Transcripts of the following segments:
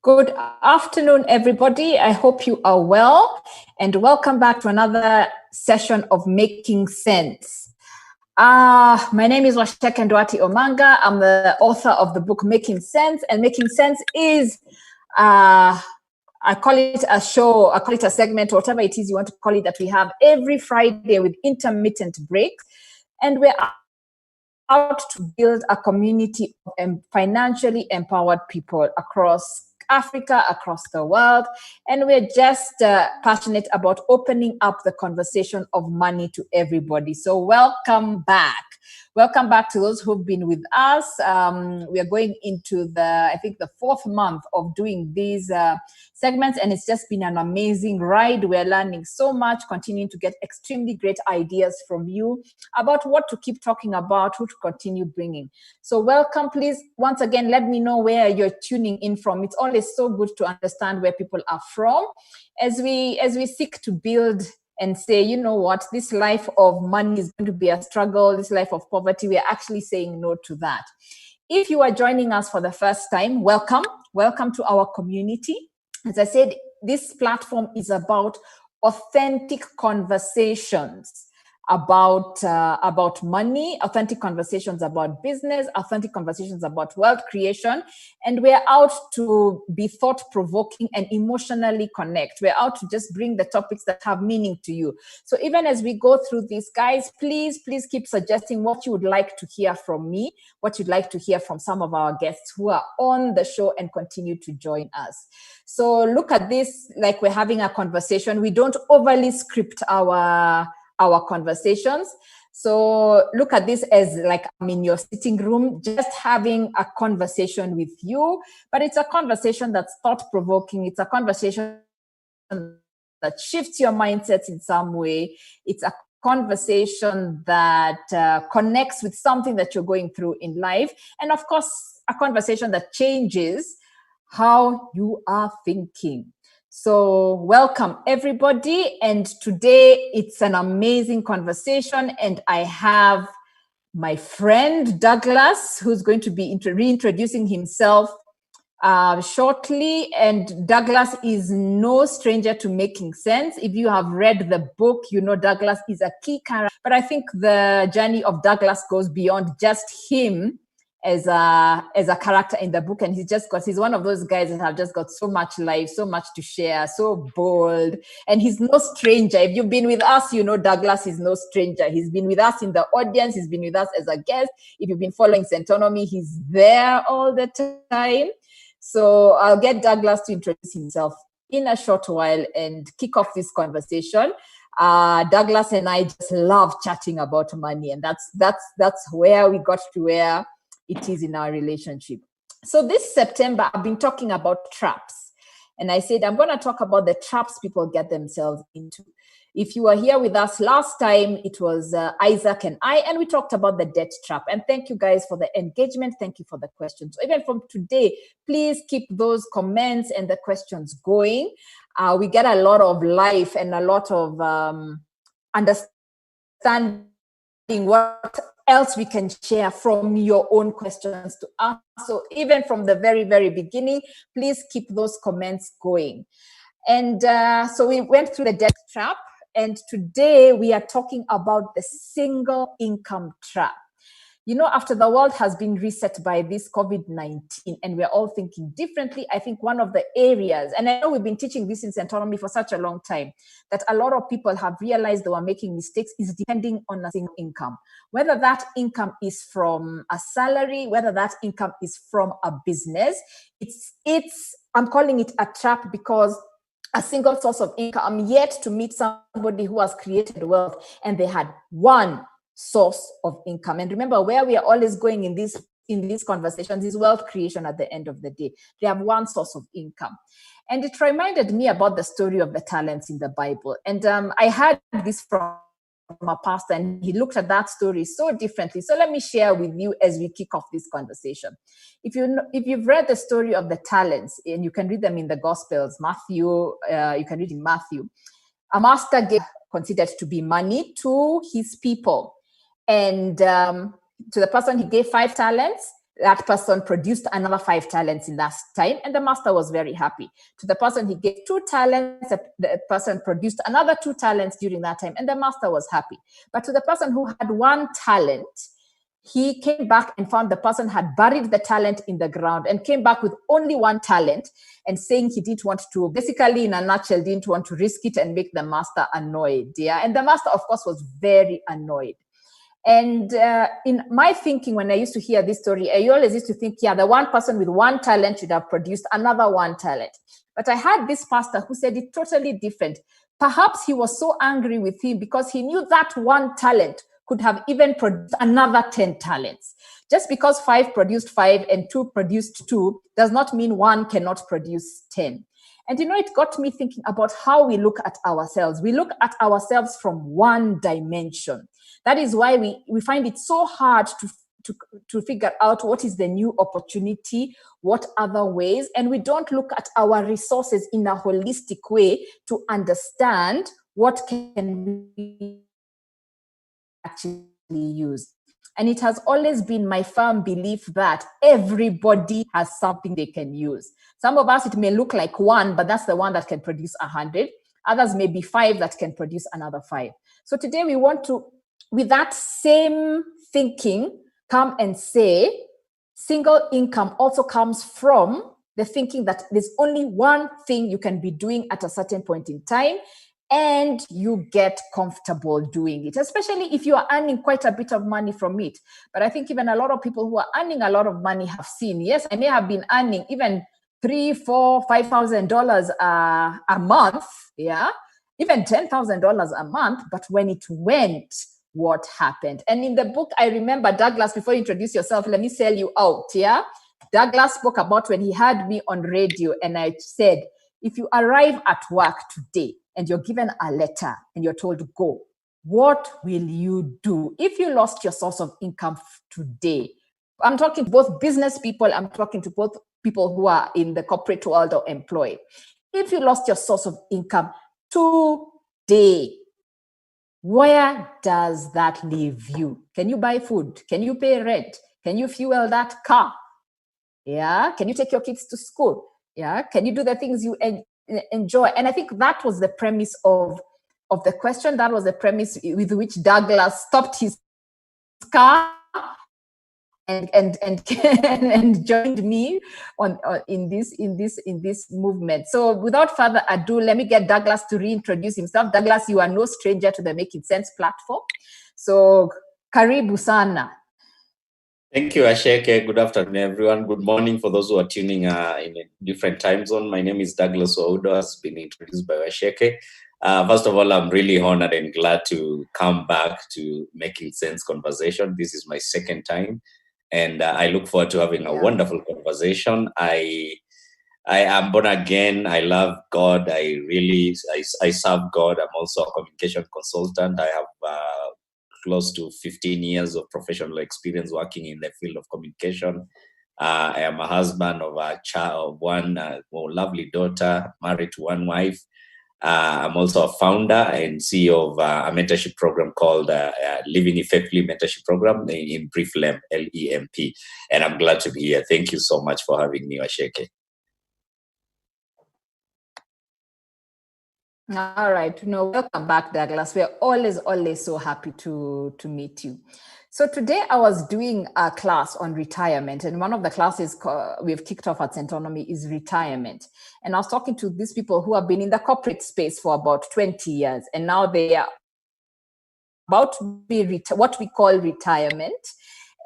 Good afternoon, everybody. I hope you are well, and welcome back to another session of Making Sense. My name is WACEKE NDUATI Omanga. I'm the author of the book Making Sense, and Making Sense is, I call it a show, I call it a segment, whatever it is you want to call it, that we have every Friday with intermittent breaks, and we're out to build a community of financially empowered people across Africa, across the world. And we're just passionate about opening up the conversation of money to everybody. So welcome back. Welcome back to those who've been with us. We are going into I think the fourth month of doing these segments, and it's just been an amazing ride. We're learning so much, continuing to get extremely great ideas from you about what to keep talking about, who to continue bringing. So welcome, please. Once again, let me know where you're tuning in from. It's always so good to understand where people are from as we seek to build and say, you know what, this life of money is going to be a struggle, this life of poverty, we are actually saying no to that. If you are joining us for the first time, welcome. Welcome to our community. As I said, this platform is about authentic conversations about money, authentic conversations about business, authentic conversations about wealth creation. And we're out to be thought-provoking and emotionally connect. We're out to just bring the topics that have meaning to you. So even as we go through these, guys, please keep suggesting what you would like to hear from me, what you'd like to hear from some of our guests who are on the show and continue to join us. So look at this like we're having a conversation. We don't overly script our conversations. So look at this as like I'm in your sitting room, just having a conversation with you, but it's a conversation that's thought-provoking. It's a conversation that shifts your mindsets in some way. It's a conversation that connects with something that you're going through in life. And of course, a conversation that changes how you are thinking. So welcome everybody, and today it's an amazing conversation, and I have my friend Douglas, who's going to be reintroducing himself shortly. And Douglas is no stranger to Making Sense. If you have read the book, you know Douglas is a key character, but I think the journey of Douglas goes beyond just him as a character in the book, and he's one of those guys that have just got so much life, so much to share, so bold, and he's no stranger. If you've been with us, you know Douglas is no stranger. He's been with us in the audience, he's been with us as a guest. If you've been following Centonomy, he's there all the time. So I'll get Douglas to introduce himself in a short while and kick off this conversation. Douglas and I just love chatting about money, and that's where we got to where it is in our relationship. So this September, I've been talking about traps. And I said, I'm going to talk about the traps people get themselves into. If you were here with us last time, it was Isaac and I, and we talked about the debt trap. And thank you guys for the engagement. Thank you for the questions. So even from today, please keep those comments and the questions going. We get a lot of life and a lot of understanding what else we can share from your own questions to us. So even from the very, very beginning, please keep those comments going. And so we went through the debt trap, and today we are talking about the single income trap. You know, after the world has been reset by this COVID-19 and we're all thinking differently, I think one of the areas, and I know we've been teaching this in Centonomy for such a long time, that a lot of people have realized they were making mistakes is depending on a single income. Whether that income is from a salary, whether that income is from a business, I'm calling it a trap because a single source of income. I'm yet to meet somebody who has created wealth and they had one source of income. And remember, where we are always going in these conversations is wealth creation at the end of the day. They have one source of income. And it reminded me about the story of the talents in the Bible. And I heard this from a pastor, and he looked at that story so differently. So let me share with you as we kick off this conversation. If you've read the story of the talents, and you can read them in the Gospels, Matthew, you can read in Matthew, a master gave considered to be money to his people. And to the person he gave 5 talents, that person produced another 5 talents in that time, and the master was very happy. To the person he gave 2 talents, the person produced another 2 talents during that time, and the master was happy. But to the person who had 1 talent, he came back and found the person had buried the talent in the ground and came back with only 1 talent, and saying he didn't want to, basically in a nutshell, didn't want to risk it and make the master annoyed. Yeah, and the master, of course, was very annoyed. And in my thinking, when I used to hear this story, I always used to think, yeah, the one person with 1 talent should have produced another 1 talent. But I had this pastor who said it totally different. Perhaps he was so angry with him because he knew that 1 talent could have even produced another 10 talents. Just because 5 produced 5 and 2 produced 2 does not mean 1 cannot produce 10. And it got me thinking about how we look at ourselves. We look at ourselves from 1 dimension. That is why we find it so hard to figure out what is the new opportunity, what other ways, and we don't look at our resources in a holistic way to understand what can we actually use. And it has always been my firm belief that everybody has something they can use. Some of us, it may look like 1, but that's the one that can produce 100. Others may be 5 that can produce another 5. So today we want to, with that same thinking, come and say single income also comes from the thinking that there's only 1 thing you can be doing at a certain point in time, and you get comfortable doing it, especially if you are earning quite a bit of money from it. But I think even a lot of people who are earning a lot of money have seen, yes, I may have been earning even $3,000, $4,000, $5,000 a month, yeah, even $10,000 a month. But when it went, what happened? And in the book, I remember, Douglas, before you introduce yourself, let me sell you out, yeah? Douglas spoke about when he had me on radio, and I said, if you arrive at work today and you're given a letter and you're told to go, what will you do? If you lost your source of income today, I'm talking to both business people, I'm talking to both people who are in the corporate world or employed. If you lost your source of income today, where does that leave you? Can you buy food? Can you pay rent? Can you fuel that car? Yeah. Can you take your kids to school? Yeah. Can you do the things you enjoy? And I think that was the premise of the question. That was the premise with which Douglas stopped his car and joined me in this movement. So without further ado, let me get Douglas to reintroduce himself. Douglas, you are no stranger to the Making Sense platform. So karibu sana. Thank you, WACEKE. Good afternoon, everyone. Good morning for those who are tuning in a different time zone. My name is Douglas Waudo, as been introduced by WACEKE. First of all, I'm really honored and glad to come back to Making Sense conversation. This is my 2nd time, and I look forward to having a wonderful conversation. I am born again. I love God. I serve God. I'm also a communication consultant. I have close to 15 years of professional experience working in the field of communication. I am a husband of a child, of 1 lovely daughter, married to 1 wife. I'm also a founder and CEO of a mentorship program called Living Effectively Mentorship Program, in brief LEMP, LEMP. And I'm glad to be here. Thank you so much for having me, WACEKE. All right. Welcome back, Douglas. We're always so happy to meet you. So today I was doing a class on retirement, and one of the classes we've kicked off at Centonomy is retirement. And I was talking to these people who have been in the corporate space for about 20 years, and now they are about to be what we call retirement,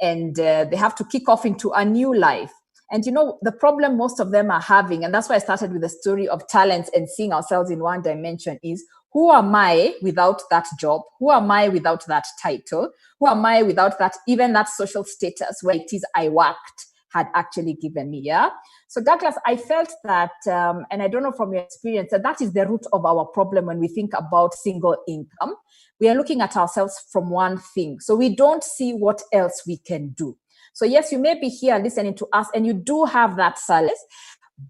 and they have to kick off into a new life. And the problem most of them are having, and that's why I started with the story of talents and seeing ourselves in 1 dimension, is who am I without that job? Who am I without that title? Who am I without even that social status where it is I worked had actually given me, yeah? So Douglas, I felt that, and I don't know from your experience, that is the root of our problem when we think about single income. We are looking at ourselves from 1 thing. So we don't see what else we can do. So yes, you may be here listening to us and you do have that solace,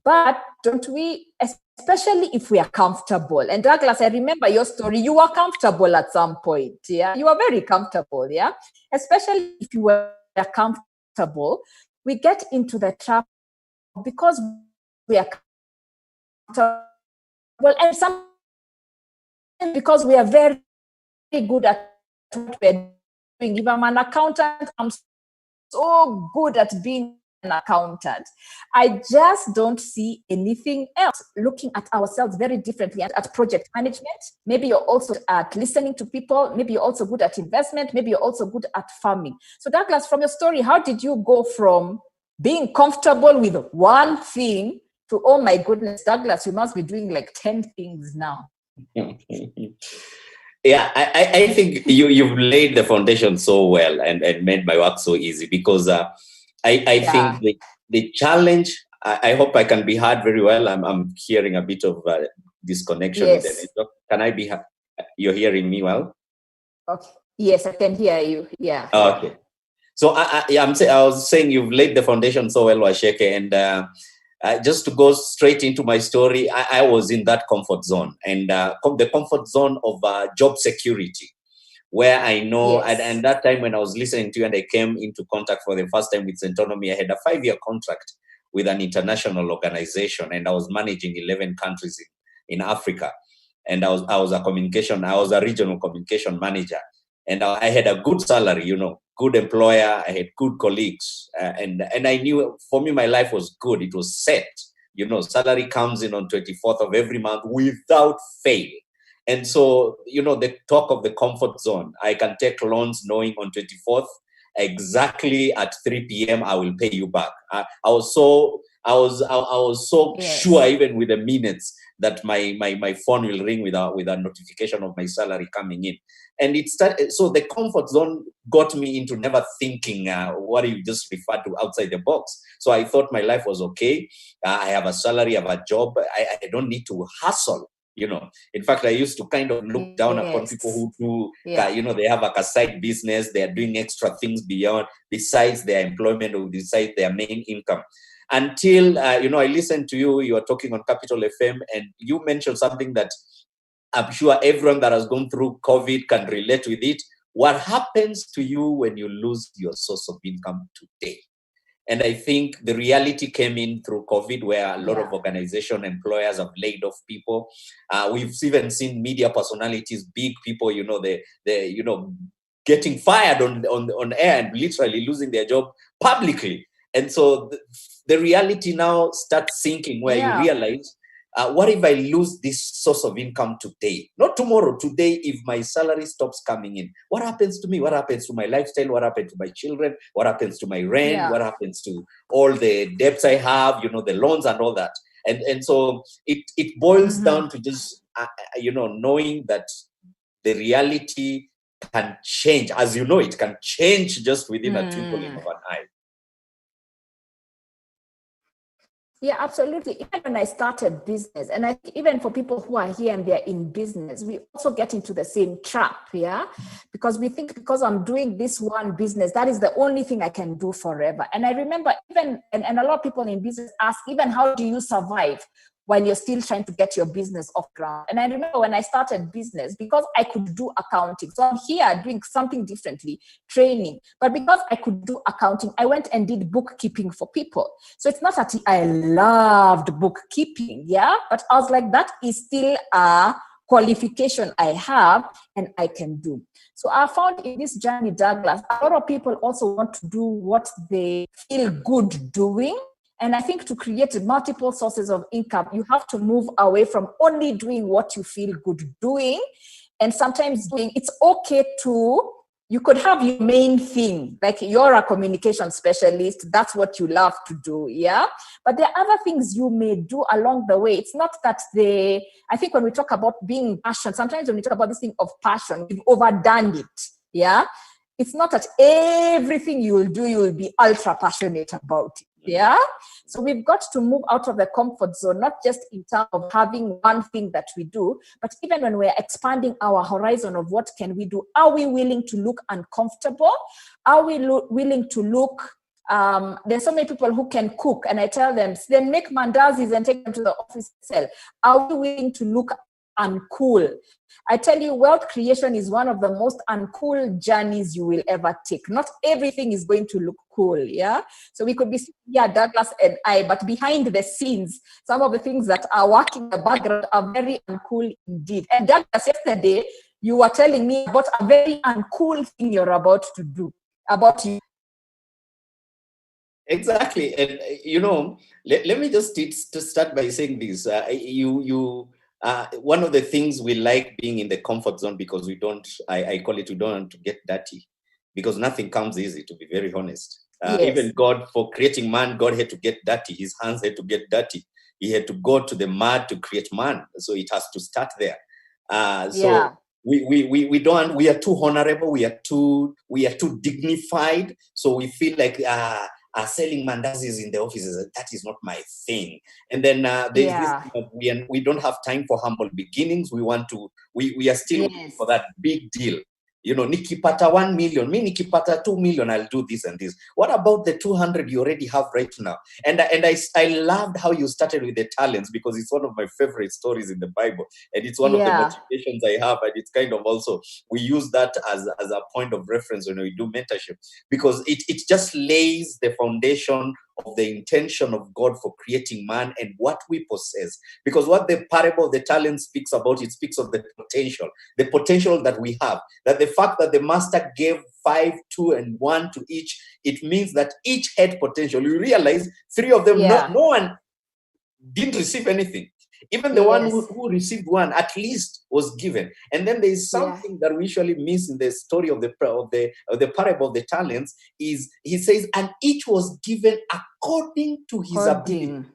but don't we, especially if we are comfortable. And Douglas, I remember your story. You were comfortable at some point, yeah? You were very comfortable, yeah? Especially if you were comfortable, we get into the trap because we are well, and some because we are very good at what we're doing. If I'm an accountant, I'm so good at being an accountant. I just don't see anything else. Looking at ourselves very differently and at project management. Maybe you're also at listening to people. Maybe you're also good at investment. Maybe you're also good at farming. So Douglas, from your story, how did you go from being comfortable with one thing to, oh my goodness, Douglas, you must be doing like 10 things now? Yeah, I think you've laid the foundation so well and made my work so easy, because I think the challenge, I hope I can be heard very well. I'm hearing a bit of disconnection with the network. Can I be you're hearing me well? Okay. Yes, I can hear you. Yeah. Okay. So I was saying you've laid the foundation so well, WACEKE, and just to go straight into my story, I was in that comfort zone, and the comfort zone of job security, where I know, and that time when I was listening to you and I came into contact for the first time with Centonomy, I had a 5-year contract with an international organization, and I was managing 11 countries in Africa, and I was a regional communication manager, and I had a good salary, good employer, I had good colleagues, and I knew, for me, my life was good. It was set. Salary comes in on 24th of every month without fail. And so, the talk of the comfort zone, I can take loans knowing on 24th, exactly at 3 p.m. I will pay you back. I was so sure, even with the minutes, that my phone will ring with a notification of my salary coming in. And it started. So the comfort zone got me into never thinking what you just referred to outside the box. So I thought my life was okay. I have a salary, I have a job. I don't need to hustle. In fact, I used to kind of look down upon people who do, they have a side business, they are doing extra things besides their employment or besides their main income. Until, I listened to you were talking on Capital FM, and you mentioned something that I'm sure everyone that has gone through COVID can relate with it. What happens to you when you lose your source of income today? And I think the reality came in through COVID, where a lot of organization employers have laid off people. We've even seen media personalities, big people, getting fired on air and literally losing their job publicly. And so the reality now starts sinking, where you realize, what if I lose this source of income today? Not tomorrow, today, if my salary stops coming in. What happens to me? What happens to my lifestyle? What happens to my children? What happens to my rent? What happens to all the debts I have, the loans and all that? And so it boils down to just, knowing that the reality can change. As you know, it can change just within a twinkling of an eye. Yeah, absolutely. Even when I started business, and I think even for people who are here and they're in business, we also get into the same trap, because we think, because I'm doing this one business, that is the only thing I can do forever. And I remember even, and a lot of people in business ask, even how do you survive while you're still trying to get your business off ground? And I remember when I started business, because I could do accounting, so I'm here doing something differently, training, but because I could do accounting, I went and did bookkeeping for people. So it's not that I loved bookkeeping, but I was like, that is still a qualification I have and I can do. So I found in this journey, Douglas, a lot of people also want to do what they feel good doing. And I think to create multiple sources of income, you have to move away from only doing what you feel good doing. And sometimes it's okay you could have your main thing, like you're a communication specialist, that's what you love to do, But there are other things you may do along the way. It's not that I think when we talk about being passionate, sometimes when we talk about this thing of passion, we've overdone it, It's not that everything you will do, you will be ultra passionate about it. So we've got to move out of the comfort zone, not just in terms of having one thing that we do, but even when we're expanding our horizon of what can we do, are we willing to look uncomfortable? Are we willing to look, there's so many people who can cook, and I tell them, then make mandazis and take them to the office and sell. Are we willing to look uncool. I tell you, wealth creation is one of the most uncool journeys you will ever take. Not everything is going to look cool, yeah? So we could be sitting here, Douglas and I, but behind the scenes, some of the things that are working in the background are very uncool indeed. And Douglas, yesterday, you were telling me about a very uncool thing you're about to do, about you. Exactly. And, let me just start by saying this. One of the things we like being in the comfort zone, because I call it, we don't want to get dirty, because nothing comes easy, to be very honest. Yes. Even God, for creating man, God had to get dirty. His hands had to get dirty. He had to go to the mud to create man. So it has to start there. Yeah. We are too honorable, we are too dignified, so we feel like selling mandazis in the offices, that is not my thing. And then there's this, we don't have time for humble beginnings. We are still looking for that big deal. Nikipata 1 million, me nikipata 2 million, I'll do this and this. What about the 200 you already have right now? And I loved how you started with the talents, because it's one of my favorite stories in the Bible, and it's one of the motivations I have, and it's kind of also, we use that as a point of reference when we do mentorship, because it just lays the foundation of the intention of God for creating man and what we possess. Because what the parable of the talents speaks about, it speaks of the potential that we have. That the fact that the master gave 5, 2, and 1 to each, it means that each had potential. You realize 3 of them, no one didn't receive anything. Even the one who received 1 at least was given. And then there is something that we usually miss in the story of the parable of the talents, is he says, and each was given according to his ability.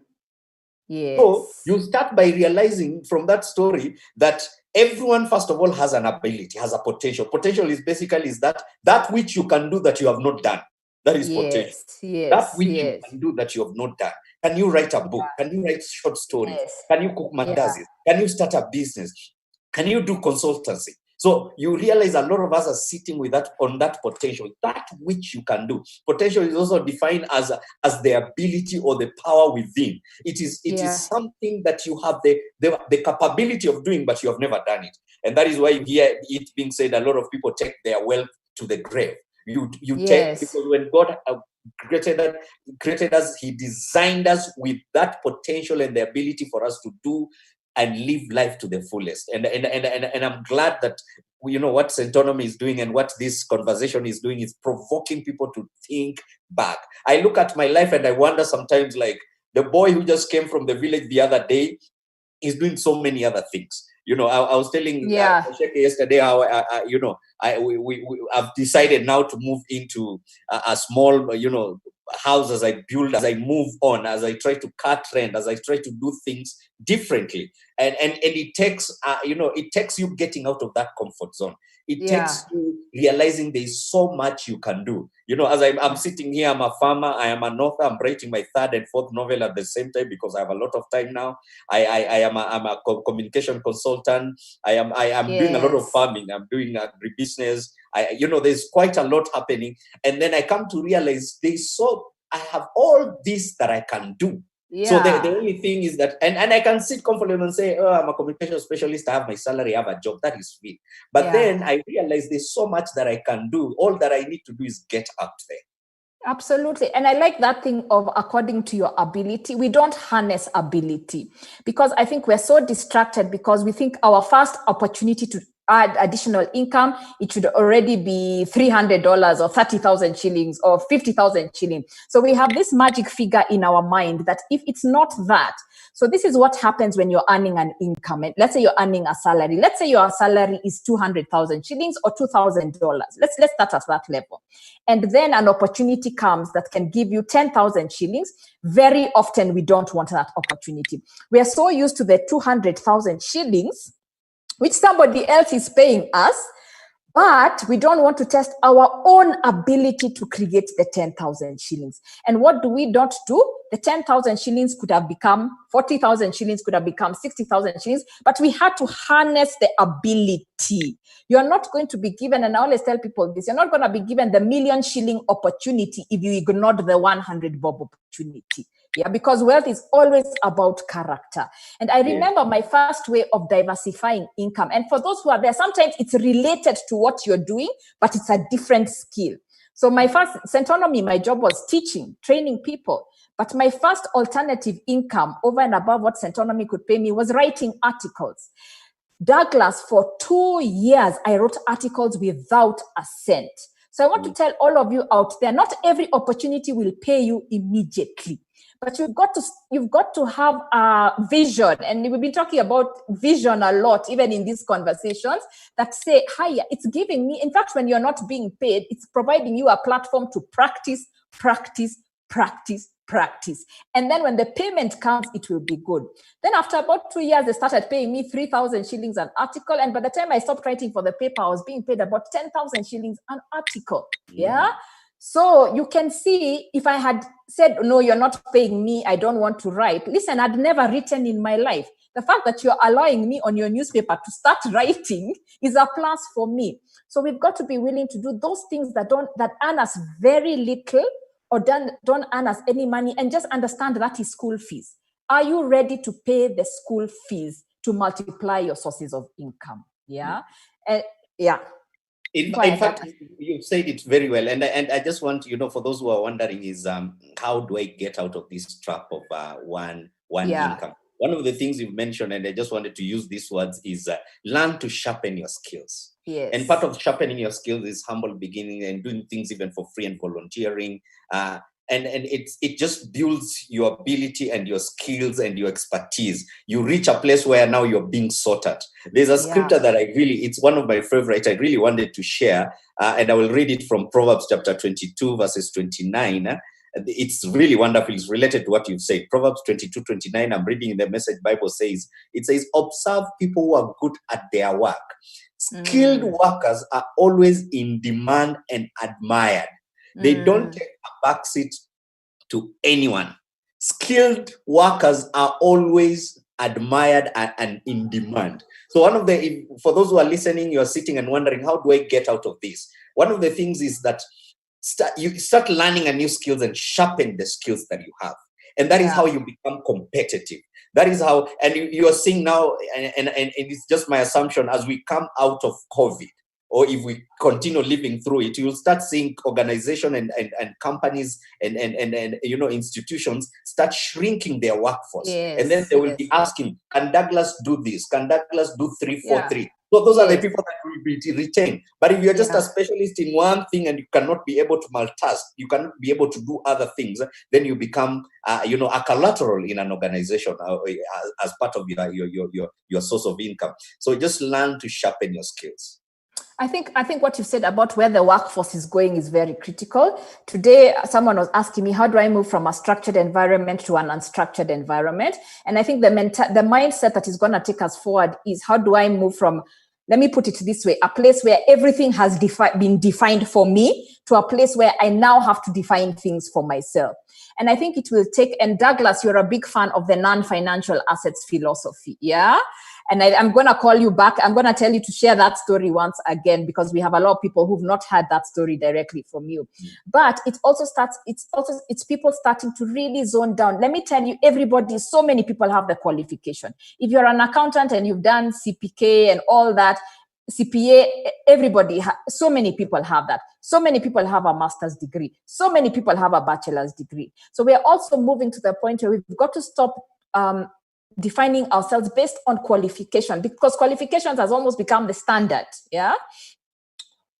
Yes. So you start by realizing from that story that everyone, first of all, has an ability, has a potential. Potential is basically that which you can do that you have not done. That is potential. That which you can do that you have not done. Can you write a book? Can you write short stories? Can you cook mandazis? Can you start a business? Can you do consultancy? So you realize a lot of us are sitting with on that potential, that which you can do. Potential is also defined as the ability or the power within. It is something that you have the capability of doing, but you have never done it. And that is why you hear it being said, a lot of people take their wealth to the grave. You take, because when God created us, he designed us with that potential and the ability for us to do and live life to the fullest. And I'm glad that what Centonomy is doing and what this conversation is doing is provoking people to think back. I look at my life and I wonder sometimes, like, the boy who just came from the village the other day is doing so many other things. I was telling yesterday how I've decided now to move into a small house as I build, as I move on, as I try to cut rent, as I try to do things differently. And it takes it takes you getting out of that comfort zone. It takes you realizing there's so much you can do. As I'm sitting here, I'm a farmer, I am an author, I'm writing my 3rd and 4th novel at the same time because I have a lot of time now. I'm a communication consultant. I am doing a lot of farming. I'm doing agribusiness. There's quite a lot happening. And then I come to realize I have all this that I can do. So the only thing is that, and I can sit comfortably and say, I'm a communication specialist, I have my salary, I have a job, that is sweet. But then I realize there's so much that I can do. All that I need to do is get out there. Absolutely. And I like that thing of according to your ability. We don't harness ability, because I think we're so distracted because we think our first opportunity to add additional income, it should already be $300 or 30,000 shillings or 50,000 shillings. So we have this magic figure in our mind that if it's not that, so this is what happens when you're earning an income. Let's say you're earning a salary. Let's say your salary is 200,000 shillings or $2,000. Let's start at that level. And then an opportunity comes that can give you 10,000 shillings. Very often we don't want that opportunity. We are so used to the 200,000 shillings, which somebody else is paying us, but we don't want to test our own ability to create the 10,000 shillings. And what do we not do? The 10,000 shillings could have become 40,000 shillings, could have become 60,000 shillings, but we had to harness the ability. You're not going to be given, and I always tell people this, you're not going to be given the 1,000,000 shilling opportunity if you ignored the 100 bob opportunity. Yeah, because wealth is always about character. And I remember my first way of diversifying income. And for those who are there, sometimes it's related to what you're doing, but it's a different skill. So my first Centonomy, my job was teaching, training people. But my first alternative income over and above what Centonomy could pay me was writing articles. Douglas, for 2 years, I wrote articles without a cent. So I want to tell all of you out there, not every opportunity will pay you immediately, but you've got to have a vision. And we've been talking about vision a lot, even in these conversations, that say, hi, it's giving me, in fact, when you're not being paid, it's providing you a platform to practice. And then when the payment comes, it will be good. Then after about 2 years, they started paying me 3,000 shillings an article. And by the time I stopped writing for the paper, I was being paid about 10,000 shillings an article. Yeah. So you can see, if I had said, no, you're not paying me, I don't want to write. Listen, I'd never written in my life. The fact that you're allowing me on your newspaper to start writing is a plus for me. So we've got to be willing to do those things that earn us very little, or don't earn us any money, and just understand that is school fees. Are you ready to pay the school fees to multiply your sources of income? Yeah. Yeah. In fact, you've said it very well. And I just want, for those who are wondering is, how do I get out of this trap of one income? One of the things you've mentioned, and I just wanted to use these words, is learn to sharpen your skills. Yes. And part of sharpening your skills is humble beginning and doing things even for free and volunteering. And it just builds your ability and your skills and your expertise. You reach a place where now you're being sought at. There's a scripture that it's one of my favorites. I really wanted to share, and I will read it from Proverbs chapter 22, verses 29. It's really wonderful. It's related to what you've said. Proverbs 22:29. I'm reading in the Message Bible says, observe people who are good at their work. Skilled workers are always in demand and admired. They don't take a backseat to anyone. Skilled workers are always admired and in demand. So for those who are listening, you're sitting and wondering, how do I get out of this? One of the things is that you start learning a new skills and sharpen the skills that you have. And that is how you become competitive. That is how, and you are seeing now, and it's just my assumption, as we come out of COVID, or if we continue living through it, you'll start seeing organizations and companies and institutions start shrinking their workforce. And then they will be asking, can Douglas do this? Can Douglas do 3-4-3? So those are the people that will be retained. But if you're just a specialist in one thing and you cannot be able to multitask, you cannot be able to do other things, then you become, a collateral in an organization as part of your source of income. So just learn to sharpen your skills. I think what you said about where the workforce is going is very critical. Today, someone was asking me, how do I move from a structured environment to an unstructured environment? And I think the mindset that is going to take us forward is, how do I move from, let me put it this way, a place where everything has been defined for me to a place where I now have to define things for myself. And I think it will take, and Douglas, you're a big fan of the non-financial assets philosophy, yeah? And I'm going to call you back. I'm going to tell you to share that story once again, because we have a lot of people who've not heard that story directly from you. But it also it's people starting to really zone down. Let me tell you, so many people have the qualification. If you're an accountant and you've done CPK and all that, CPA, so many people have that. So many people have a master's degree. So many people have a bachelor's degree. So we're also moving to the point where we've got to stop defining ourselves based on qualification, because qualifications has almost become the standard. Yeah.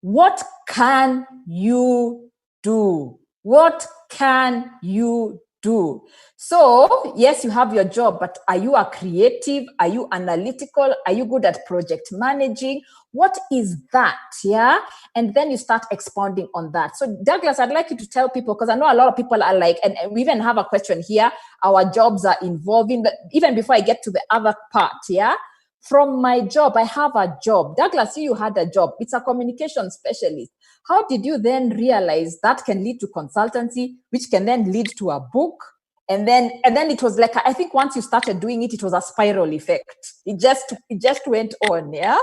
What can you do? What can you do? So yes, you have your job, but are you a creative? Are you analytical? Are you good at project managing? What is that? Yeah. And then you start expounding on that. So Douglas, I'd like you to tell people, because I know a lot of people are like, and we even have a question here, our jobs are involving that. Even before I get to the other part, yeah. From my job, I have a job. Douglas, you had a job. It's a communication specialist. How did you then realize that can lead to consultancy, which can then lead to a book? And then it was like, I think once you started doing it, it was a spiral effect. It just went on, yeah?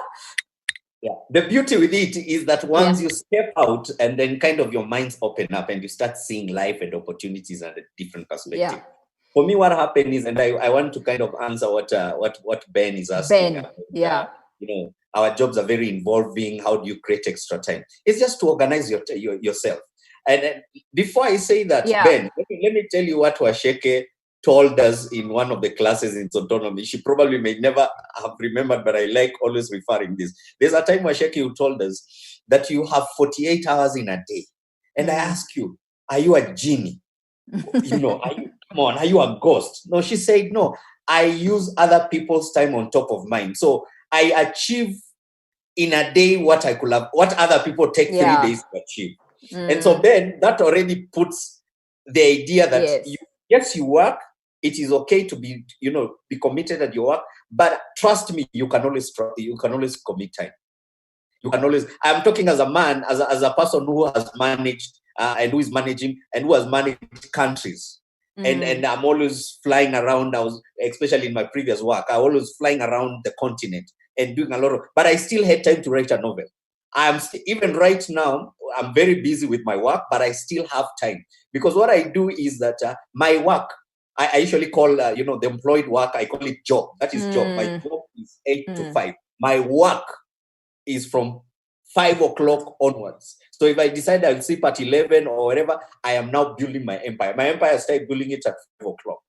Yeah. The beauty with it is that once you step out and then kind of your minds open up and you start seeing life and opportunities and a different perspective. for me, what happened is, and I want to kind of answer what Ben is asking. Ben, yeah. Our jobs are very involving. How do you create extra time? It's just to organize yourself. And before I say that, Ben, let me tell you what WACEKE told us in one of the classes in Centonomy. She probably may never have remembered, but I like always referring this. There's a time WACEKE who told us that you have 48 hours in a day. And I ask you, are you a genie? Are you a ghost? No, she said, no, I use other people's time on top of mine. So I achieve in a day what other people take 3 days to achieve. And so then that already puts the idea that you work. It is okay to be committed at your work, but trust me, you can always commit time. You can always. I'm talking as a man, as a person who has managed and who is managing and who has managed countries. And I'm always flying around. Especially in my previous work, I was always flying around the continent and doing a lot of. But I still had time to write a novel. Even right now, I'm very busy with my work, but I still have time because what I do is that my work, I usually call the employed work. I call it job. That is job. My job is 8 to 5. My work is from 5 o'clock onwards. So if I decide I'll sleep at 11 or whatever, I am now building my empire. My empire, I start building it at 5 o'clock.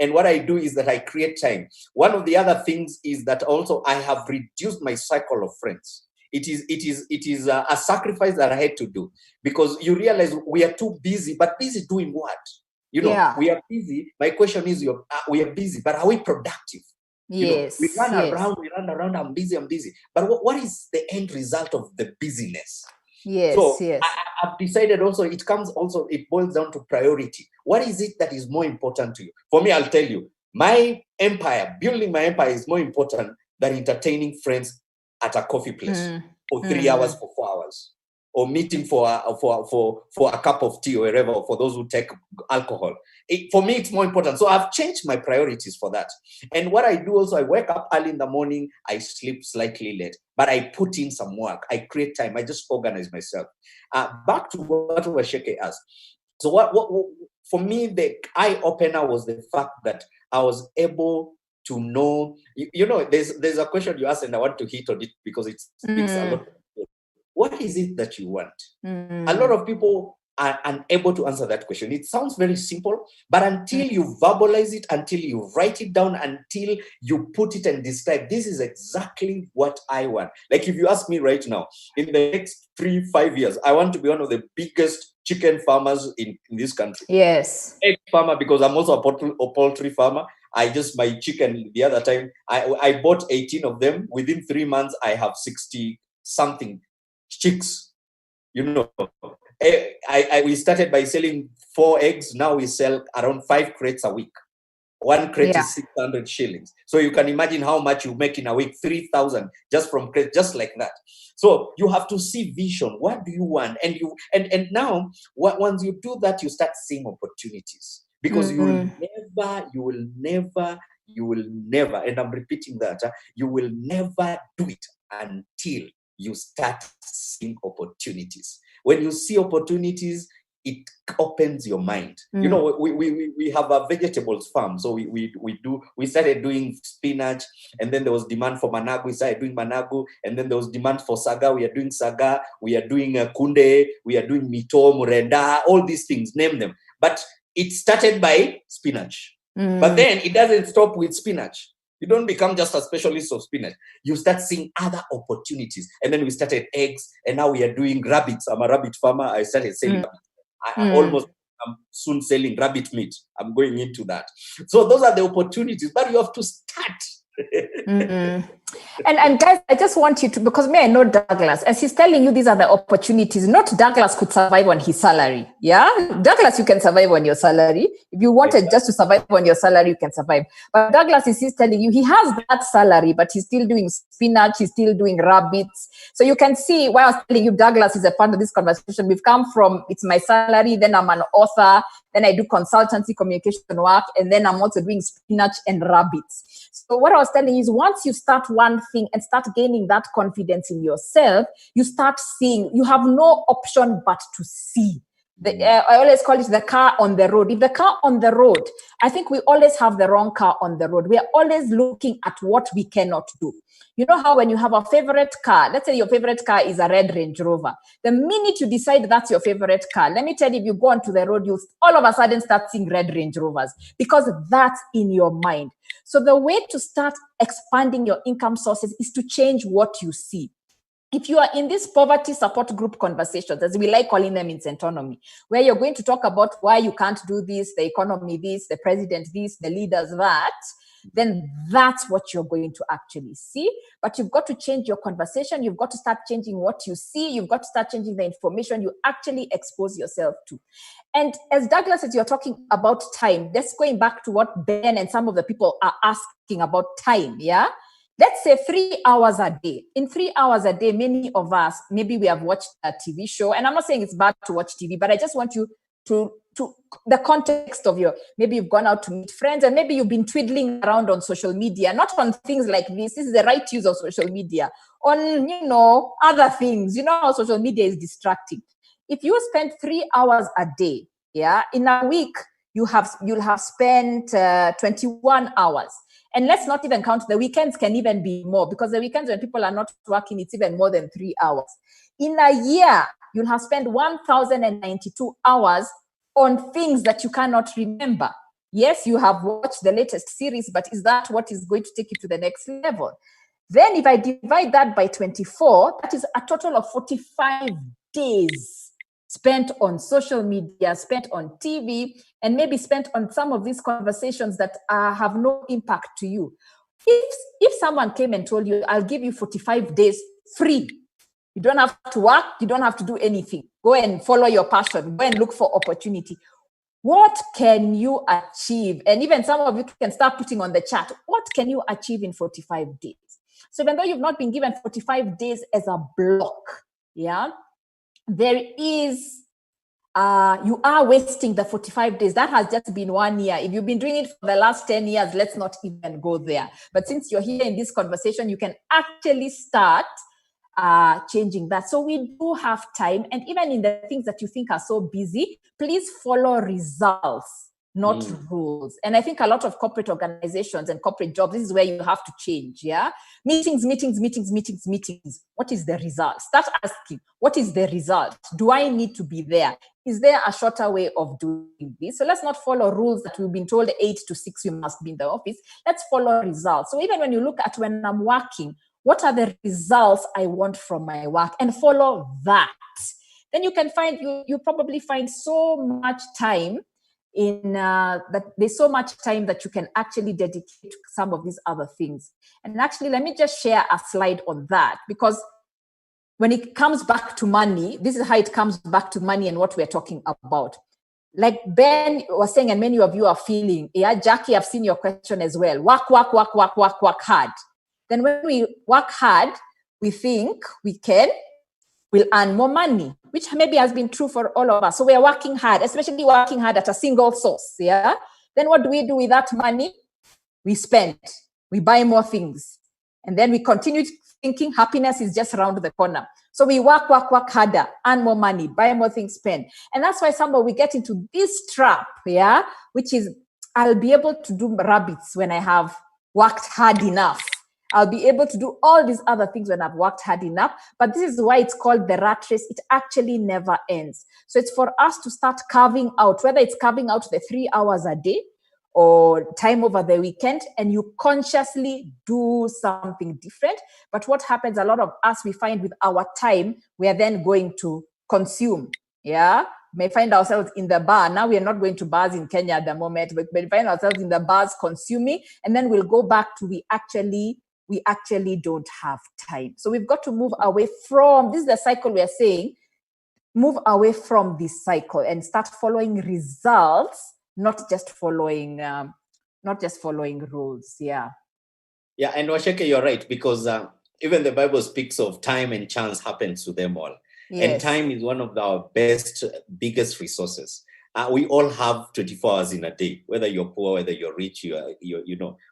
And what I do is that I create time. One of the other things is that also I have reduced my cycle of friends. It is a sacrifice that I had to do because you realize we are too busy, but busy doing what? We are busy. My question is, we are busy, but are we productive? Yes. We run around, I'm busy. But what is the end result of the busyness? I've decided also, it boils down to priority. What is it that is more important to you? For me, I'll tell you, building my empire is more important than entertaining friends at a coffee place for 3 hours, for 4 hours, or meeting for a cup of tea or whatever, for those who take alcohol. For me, it's more important. So I've changed my priorities for that. And what I do also, I wake up early in the morning, I sleep slightly late, but I put in some work. I create time. I just organize myself. Back to what WACEKE asked. So what for me, the eye-opener was the fact that I was able to know, there's a question you asked and I want to hit on it because it speaks a lot. What is it that you want? A lot of people are unable to answer that question. It sounds very simple, but until you verbalize it, until you write it down, until you put it and describe, this is exactly what I want. Like if you ask me right now, in the next 3-5 years, I want to be one of the biggest chicken farmers in this country. Yes. Egg farmer, because I'm also a poultry farmer. My chicken the other time, I bought 18 of them. Within 3 months, I have 60 something chicks. We started by selling 4 eggs. Now we sell around 5 crates a week. 1 crate is 600 shillings. So you can imagine how much you make in a week, 3,000 just from crates, just like that. So you have to see vision. What do you want? And now, once you do that, you start seeing opportunities. Because you will never, and I'm repeating that, you will never do it until you start seeing opportunities. When you see opportunities, it opens your mind. We have a vegetables farm. So we started doing spinach, and then there was demand for managu. We started doing managu, and then there was demand for saga. We are doing saga. We are doing kunde. We are doing mito, murenda, all these things, name them. But it started by spinach. But then it doesn't stop with spinach. You don't become just a specialist of spinach. You start seeing other opportunities. And then we started eggs, and now we are doing rabbits. I'm a rabbit farmer. I started selling rabbits. I'm soon selling rabbit meat. I'm going into that. So those are the opportunities, but you have to start. And guys, I just want you to, because I know Douglas, as he's telling you these are the opportunities, not Douglas could survive on his salary. Yeah, Douglas, you can survive on your salary. If you wanted just to survive on your salary, you can survive. But Douglas is telling you he has that salary, but he's still doing spinach, he's still doing rabbits. So you can see why I was telling you Douglas is a part of this conversation. We've come from, it's my salary, then I'm an author, then I do consultancy communication work, and then I'm also doing spinach and rabbits. So what I was telling you is once you start one thing and start gaining that confidence in yourself, you start seeing, you have no option but to see. I always call it the car on the road. If the car on the road, I think we always have the wrong car on the road. We are always looking at what we cannot do. You know how when you have a favorite car, let's say your favorite car is a red Range Rover. The minute you decide that's your favorite car, let me tell you, if you go onto the road, you all of a sudden start seeing red Range Rovers because that's in your mind. So the way to start expanding your income sources is to change what you see. If you are in this poverty support group conversations, as we like calling them in Centonomy, where you're going to talk about why you can't do this, the economy this, the president this, the leaders that, then that's what you're going to actually see. But you've got to change your conversation. You've got to start changing what you see. You've got to start changing the information you actually expose yourself to. And as Douglas, as you're talking about time, that's going back to what Ben and some of the people are asking about time, yeah? Let's say 3 hours a day. In 3 hours a day, many of us, maybe we have watched a TV show, and I'm not saying it's bad to watch TV, but I just want you to the context of maybe you've gone out to meet friends, and maybe you've been twiddling around on social media, not on things like this. This is the right use of social media, on, other things. You know how social media is distracting. If you spend 3 hours a day, yeah, in a week, you'll have spent 21 hours. And let's not even count the weekends, can even be more, because the weekends when people are not working, it's even more than 3 hours. In a year, you'll have spent 1,092 hours on things that you cannot remember. Yes, you have watched the latest series, but is that what is going to take you to the next level? Then if I divide that by 24, that is a total of 45 days spent on social media, spent on TV, and maybe spent on some of these conversations that have no impact to you. If someone came and told you, I'll give you 45 days free, you don't have to work, you don't have to do anything, go and follow your passion, go and look for opportunity, what can you achieve? And even some of you can start putting on the chat, what can you achieve in 45 days? So even though you've not been given 45 days as a block, yeah, there is, you are wasting the 45 days. That has just been 1 year. If you've been doing it for the last 10 years, let's not even go there. But since you're here in this conversation, you can actually start changing that. So we do have time. And even in the things that you think are so busy, please follow results, not rules. And I think a lot of corporate organizations and corporate jobs, this is where you have to change, yeah? Meetings. What is the result? Start asking, what is the result? Do I need to be there? Is there a shorter way of doing this? So let's not follow rules that we've been told 8 to 6, you must be in the office. Let's follow results. So even when you look at when I'm working, what are the results I want from my work? And follow that. Then you can find, you probably find so much time in that there's so much time that you can actually dedicate to some of these other things. And actually, let me just share a slide on that, because when it comes back to money, this is how it comes back to money and what we're talking about. Like Ben was saying, and many of you are feeling, yeah, Jackie, I've seen your question as well. Work hard. Then when we work hard, we think we'll earn more money, which maybe has been true for all of us. So we are working hard, especially working hard at a single source, yeah? Then what do we do with that money? We spend, we buy more things. And then we continue thinking happiness is just around the corner. So we work harder, earn more money, buy more things, spend. And that's why somehow we get into this trap, yeah? Which is, I'll be able to do rabbits when I have worked hard enough. I'll be able to do all these other things when I've worked hard enough. But this is why it's called the rat race. It actually never ends. So it's for us to start carving out, whether it's carving out the 3 hours a day or time over the weekend, and you consciously do something different. But what happens, a lot of us, we find with our time, we are then going to consume. Yeah. We may find ourselves in the bar. Now we are not going to bars in Kenya at the moment, but we find ourselves in the bars consuming, and then we'll go back to we actually don't have time. So we've got to move away from, this is the cycle we are saying, move away from this cycle and start following results, not just following rules. Yeah. Yeah, and WACEKE, you're right, because even the Bible speaks of time and chance happens to them all. Yes. And time is one of our biggest resources. We all have 24 hours in a day, whether you're poor, whether you're rich,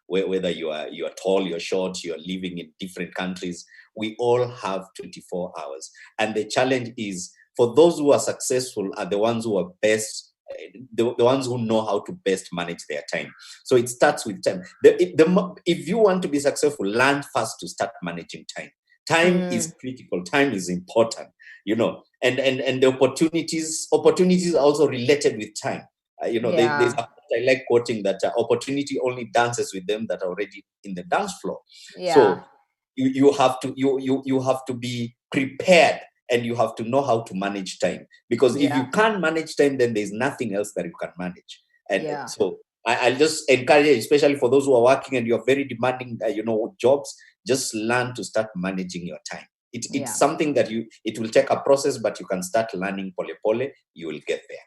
whether you are tall, you're short, you're living in different countries. We all have 24 hours. And the challenge is for those who are successful are the ones who are best, the ones who know how to best manage their time. So it starts with time. If you want to be successful, learn first to start managing time. Time is critical. Time is important, you know, and the opportunities are also related with time. There's I like quoting that opportunity only dances with them that are already in the dance floor. So you have to be prepared, and you have to know how to manage time, because if you can't manage time, then there's nothing else that you can manage. And so I'll just encourage you, especially for those who are working and you're very demanding jobs, just learn to start managing your time. It's something that it will take a process, but you can start learning pole, you will get there.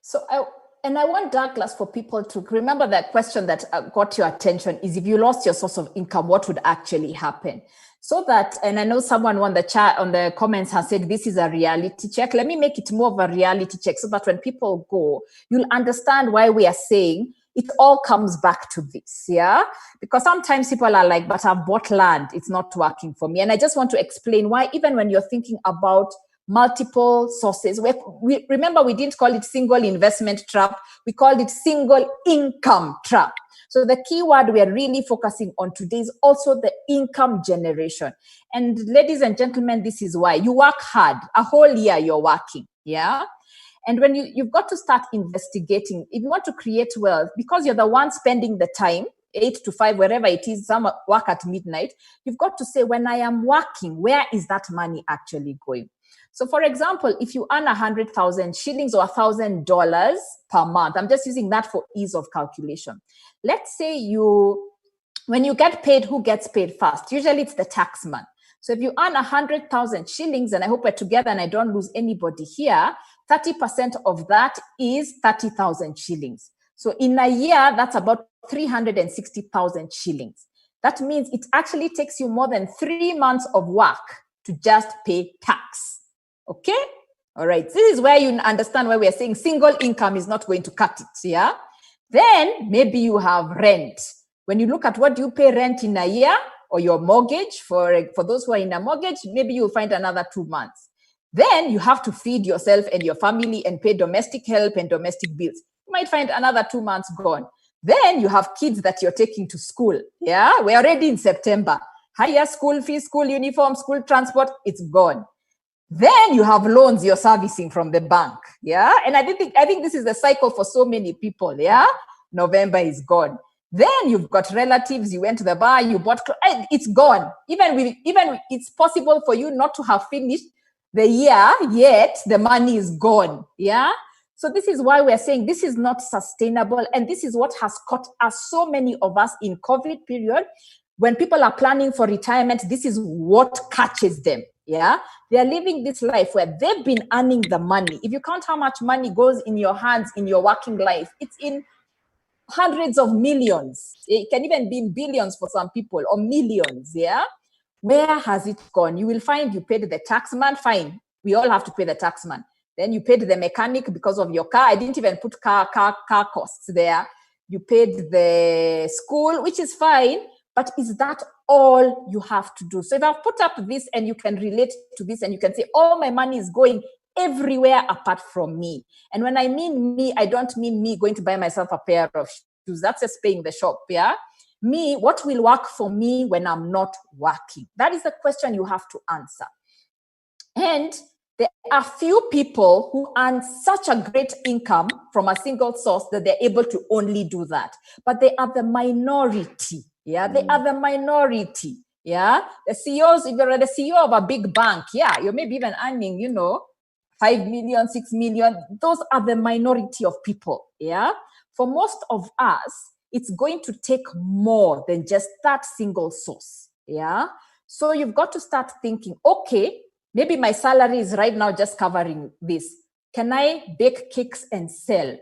So I want, Douglas, for people to remember that question that got your attention is, if you lost your source of income, what would actually happen? So that, and I know someone on the chat, on the comments, has said this is a reality check. Let me make it more of a reality check, so that when people go, you'll understand why we are saying it all comes back to this, yeah? Because sometimes people are like, but I've bought land, it's not working for me. And I just want to explain why, even when you're thinking about multiple sources, we remember, we didn't call it single investment trap, we called it single income trap. So the key word we are really focusing on today is also the income generation. And ladies and gentlemen, this is why you work hard. A whole year you're working, yeah? And when you've got to start investigating, if you want to create wealth, because you're the one spending the time, 8 to 5, wherever it is, some work at midnight, you've got to say, when I am working, where is that money actually going? So for example, if you earn 100,000 shillings or $1,000 per month, I'm just using that for ease of calculation. Let's say when you get paid, who gets paid first? Usually it's the taxman. So if you earn 100,000 shillings, and I hope we're together and I don't lose anybody here, 30% of that is 30,000 shillings. So in a year, that's about 360,000 shillings. That means it actually takes you more than 3 months of work to just pay tax. Okay? All right. This is where you understand why we are saying single income is not going to cut it. Yeah? Then maybe you have rent. When you look at what you pay rent in a year, or your mortgage, for those who are in a mortgage, maybe you'll find another 2 months. Then you have to feed yourself and your family and pay domestic help and domestic bills. You might find another 2 months gone. Then you have kids that you're taking to school. Yeah, we're already in September. Higher school fees, school uniform, school transport, it's gone. Then you have loans you're servicing from the bank. Yeah, and I think this is the cycle for so many people. Yeah, November is gone. Then you've got relatives, you went to the bar, you bought, it's gone. Even it's possible for you not to have finished the year yet, the money is gone. Yeah. So this is why we're saying this is not sustainable. And this is what has caught us, so many of us, in COVID period. When people are planning for retirement, this is what catches them. Yeah. They are living this life where they've been earning the money. If you count how much money goes in your hands in your working life, it's in hundreds of millions. It can even be in billions for some people, or millions. Yeah. Where has it gone? You will find you paid the taxman. Fine. We all have to pay the taxman. Then you paid the mechanic because of your car. I didn't even put car costs there. You paid the school, which is fine. But is that all you have to do? So if I've put up this and you can relate to this and you can say, all my money is going everywhere apart from me. And when I mean me, I don't mean me going to buy myself a pair of shoes. That's just paying the shop, yeah? Me, what will work for me when I'm not working? That is the question you have to answer. And there are few people who earn such a great income from a single source that they're able to only do that. But they are the minority. Yeah, they are the minority. Yeah, the CEOs, if you're the CEO of a big bank, yeah, you're maybe even earning, 5 million, 6 million. Those are the minority of people. Yeah, for most of us, it's going to take more than just that single source. Yeah, so you've got to start thinking, okay, maybe my salary is right now just covering this. Can I bake cakes and sell?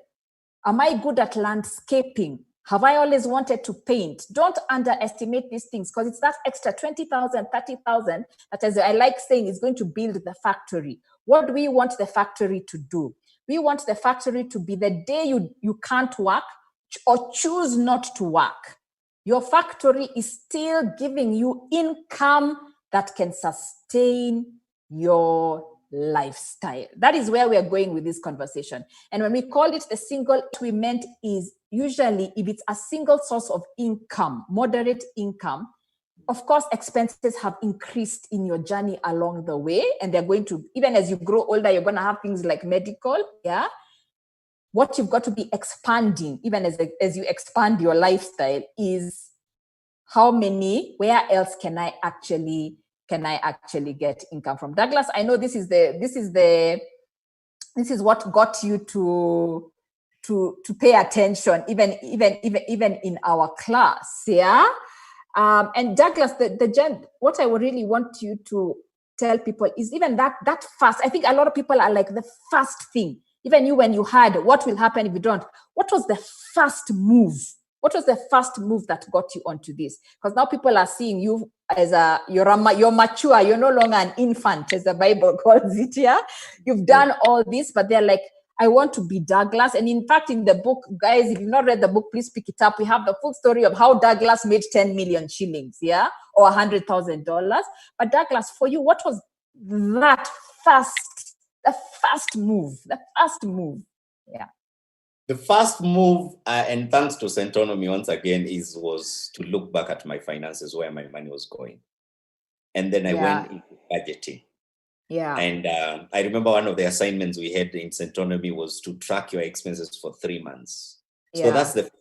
Am I good at landscaping? Have I always wanted to paint? Don't underestimate these things, because it's that extra 20,000, 30,000 that, as I like saying, is going to build the factory. What do we want the factory to do? We want the factory to be the day you can't work or choose not to work. Your factory is still giving you income that can sustain your lifestyle. That is where we are going with this conversation. And when we call it the single, what we meant is usually if it's a single source of income, moderate income, of course, expenses have increased in your journey along the way, and they're going to, even as you grow older, you're going to have things like medical, yeah. What you've got to be expanding, even as you expand your lifestyle, is where else can I actually get income from? Douglas, I know this is what got you to pay attention, even in our class, yeah. And Douglas, what I would really want you to tell people is even that first. I think a lot of people are like the first thing. Even you, when you heard what will happen if you don't, what was the first move? What was the first move that got you onto this? Because now people are seeing you as you're mature. You're no longer an infant, as the Bible calls it. Yeah, you've done all this, but they're like, I want to be Douglas. And in fact, in the book, guys, if you've not read the book, please pick it up. We have the full story of how Douglas made 10 million shillings, yeah, or $100,000. But Douglas, for you, what was that the first move? Yeah. The first move, and thanks to Centonomy once again, was to look back at my finances, where my money was going. And then I went into budgeting. Yeah. And I remember one of the assignments we had in Centonomy was to track your expenses for 3 months. So that's the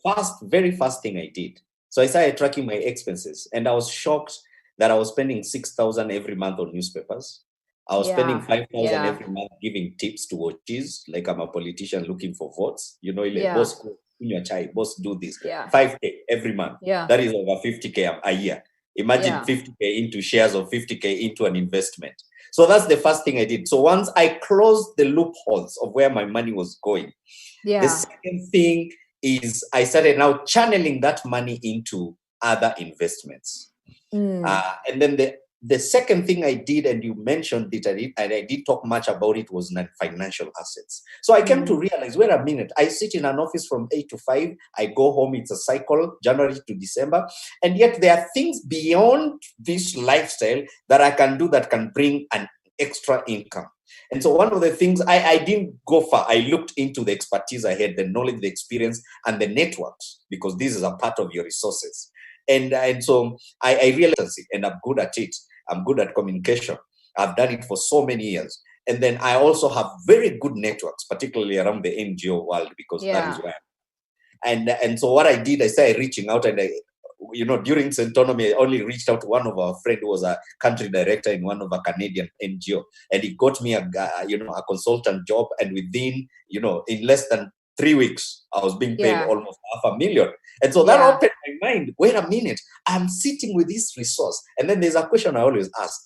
very first thing I did. So I started tracking my expenses, and I was shocked that I was spending 6,000 every month on newspapers. I was spending 5,000 every month giving tips to watches, like I'm a politician looking for votes. You know, like, boss, in your chai, boss, do this. 5K every month. Yeah. That is over 50K a year. Imagine 50K into shares or 50K into an investment. So that's the first thing I did. So once I closed the loopholes of where my money was going, the second thing is I started now channeling that money into other investments. And then the second thing I did, and you mentioned it, and I did talk much about it, was financial assets. So I came to realize, wait a minute, I sit in an office from 8 to 5, I go home, it's a cycle, January to December, and yet there are things beyond this lifestyle that I can do that can bring an extra income. And so one of the things, I didn't go far. I looked into the expertise I had, the knowledge, the experience, and the networks, because this is a part of your resources. And so I realized it, and I'm good at it. I'm good at communication. I've done it for so many years. And then I also have very good networks, particularly around the NGO world, because that is where and so what I did, I started reaching out, and during Centonomy, I only reached out to one of our friends who was a country director in one of a Canadian NGO, and he got me a consultant job, and within, in less than 3 weeks, I was being paid almost $500,000. And so that opened my mind. Wait a minute, I'm sitting with this resource. And then there's a question I always ask: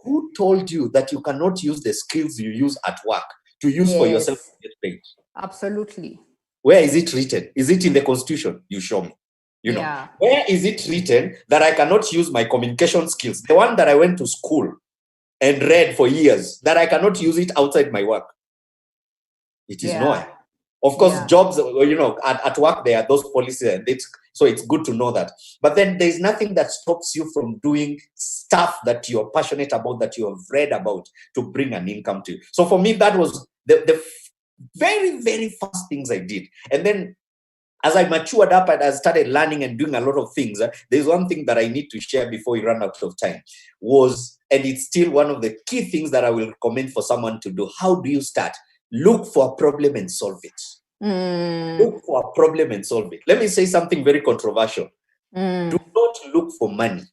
who told you that you cannot use the skills you use at work to use for yourself to get paid? Absolutely. Where is it written? Is it in the Constitution? You show me. Where is it written that I cannot use my communication skills, the one that I went to school and read for years, that I cannot use it outside my work? It is nowhere. Of course, jobs, at work, there are those policies, and so it's good to know that. But then there's nothing that stops you from doing stuff that you're passionate about, that you have read about, to bring an income to you. So for me, that was the very, very first things I did. And then as I matured up and I started learning and doing a lot of things, there's one thing that I need to share before we run out of time, and it's still one of the key things that I will recommend for someone to do. How do you start? Look for a problem and solve it. Look for a problem and solve it. Let me say something very controversial. Do not look for money.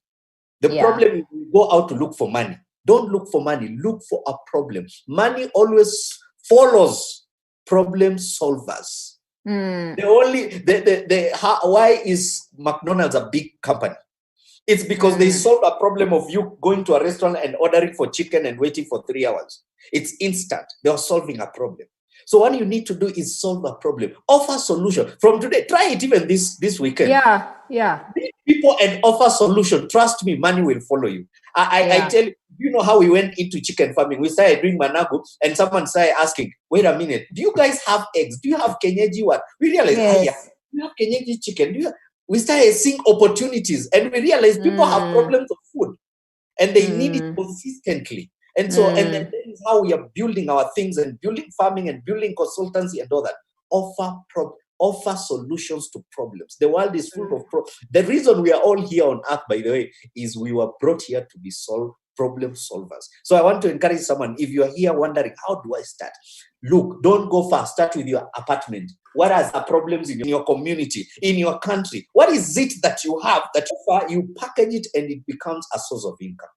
The problem is you go out to look for money. Don't look for money. Look for a problem. Money always follows problem solvers. Why is McDonald's a big company? It's because they solved a problem of you going to a restaurant and ordering for chicken and waiting for 3 hours. It's instant. They are solving a problem. So what you need to do is solve a problem. Offer solution. From today, try it even this weekend. Meet people and offer solution. Trust me, money will follow you. I tell you, you know how we went into chicken farming? We started doing managu, and someone started asking, wait a minute, do you guys have eggs? Do you have kenyeji what? We realized, do you have kenyeji chicken? We started seeing opportunities, and we realized people have problems of food, and they need it consistently. And so, and then that is how we are building our things and building farming and building consultancy and all that. Offer solutions to problems. The world is full of problems. The reason we are all here on earth, by the way, is we were brought here to be problem solvers. So I want to encourage someone, if you are here wondering, how do I start? Look, don't go far. Start with your apartment. What are the problems in your community, in your country? What is it that you have that you package it and it becomes a source of income?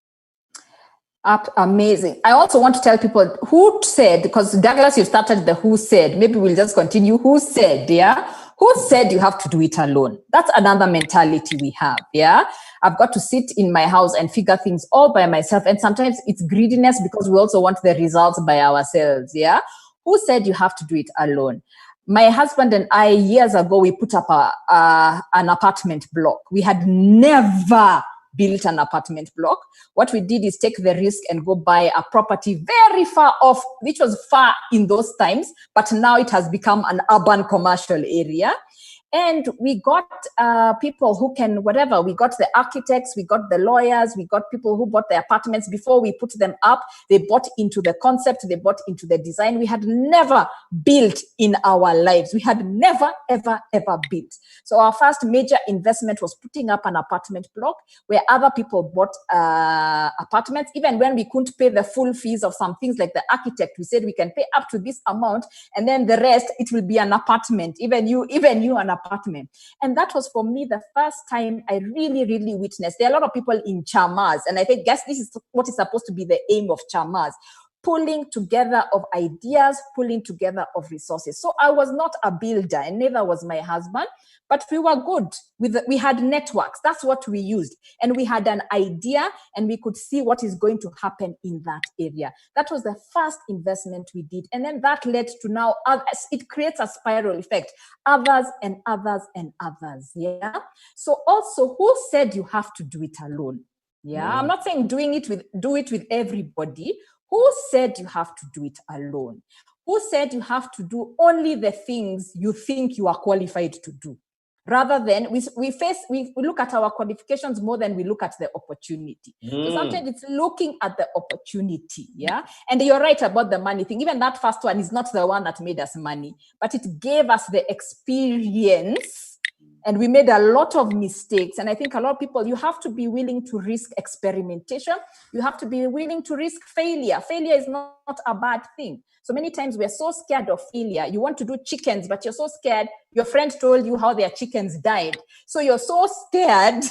Amazing. I also want to tell people who said, because Douglas, you started the who said, maybe we'll just continue. Who said, yeah? Who said you have to do it alone? That's another mentality we have, yeah? I've got to sit in my house and figure things all by myself. And sometimes it's greediness because we also want the results by ourselves, yeah? Who said you have to do it alone? My husband and I, years ago, we put up an apartment block. We had never built an apartment block. What we did is take the risk and go buy a property very far off, which was far in those times, but now it has become an urban commercial area. And we got people who can, whatever, we got the architects, we got the lawyers, we got people who bought the apartments before we put them up. They bought into the concept, they bought into the design. We had never built in our lives. We had never, ever, ever built. So our first major investment was putting up an apartment block where other people bought apartments. Even when we couldn't pay the full fees of some things like the architect, we said we can pay up to this amount and then the rest, it will be an apartment. Even you an apartment. And that was for me the first time I really, really witnessed. There are a lot of people in chamas, and I think, guess this is what is supposed to be the aim of chamas. Pulling together of ideas, pulling together of resources. So I was not a builder, and neither was my husband, but we were good. We had networks. That's what we used. And we had an idea, and we could see what is going to happen in that area. That was the first investment we did. And then that led to now, it creates a spiral effect. Others and others and others. Yeah. So also, who said you have to do it alone? Yeah. I'm not saying do it with everybody. Who said you have to do it alone? Who said you have to do only the things you think you are qualified to do? Rather than we look at our qualifications more than we look at the opportunity. So sometimes it's looking at the opportunity, yeah? And you're right about the money thing. Even that first one is not the one that made us money, but it gave us the experience. And we made a lot of mistakes. And I think a lot of people, you have to be willing to risk experimentation. You have to be willing to risk failure. Failure is not a bad thing. So many times we're so scared of failure. You want to do chickens, but you're so scared. Your friend told you how their chickens died. So you're so scared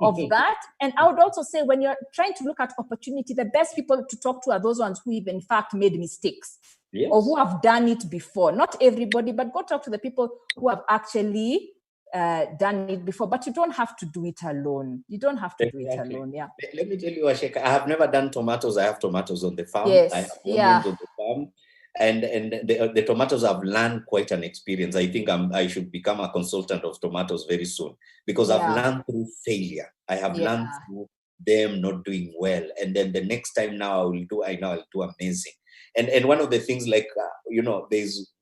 of that. And I would also say when you're trying to look at opportunity, the best people to talk to are those ones who in fact made mistakes. Yes. Or who have done it before. Not everybody, but go talk to the people who have actually done it before. But you don't have to do it alone. You don't have to do it alone. Yeah. Let me tell you, Asheka, I have never done tomatoes. I have tomatoes on the farm. Yes. I have onions on the farm. And the tomatoes have learned quite an experience. I think I should become a consultant of tomatoes very soon because I've learned through failure. I have learned through them not doing well. And then the next time now I'll do amazing. And one of the things like,